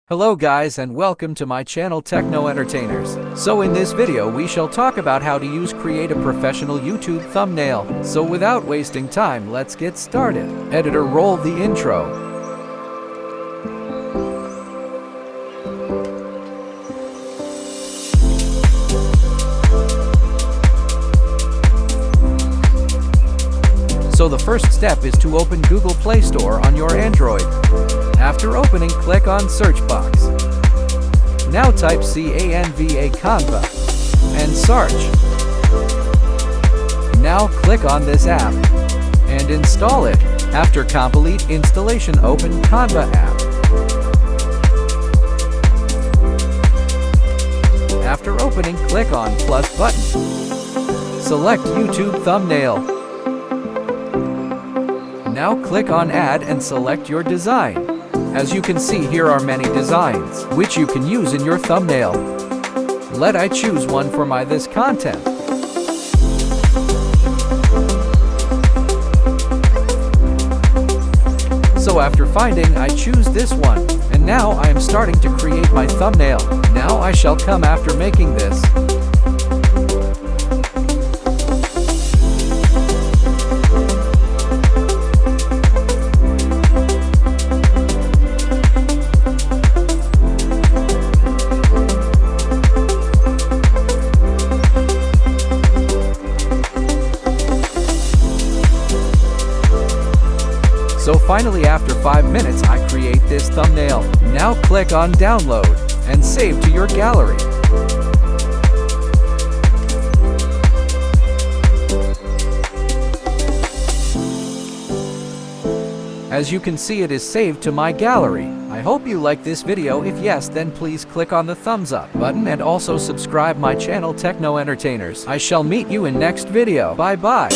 Hello guys and welcome to my channel Techno Entertainers. So in this video we shall talk about how to create a professional YouTube thumbnail. So without wasting time, let's get started. Editor, roll the intro. So the first step is to open Google Play Store on your Android. After opening, click on search box. Now type Canva and search. Now click on this app and install it. After complete installation, open Canva app. After opening, click on plus button. Select YouTube thumbnail. Now click on add and select your design. As you can see, here are many designs which you can use in your thumbnail. Let I choose one for this content. So after finding, I choose this one, and now I am starting to create my thumbnail. Now I shall come after making this. So finally, after 5 minutes, I create this thumbnail. Now click on download and save to your gallery. As you can see, it is saved to my gallery. I hope you like this video. If yes, then please click on the thumbs up button and also subscribe my channel Techno Entertainers. I shall meet you in next video. Bye bye.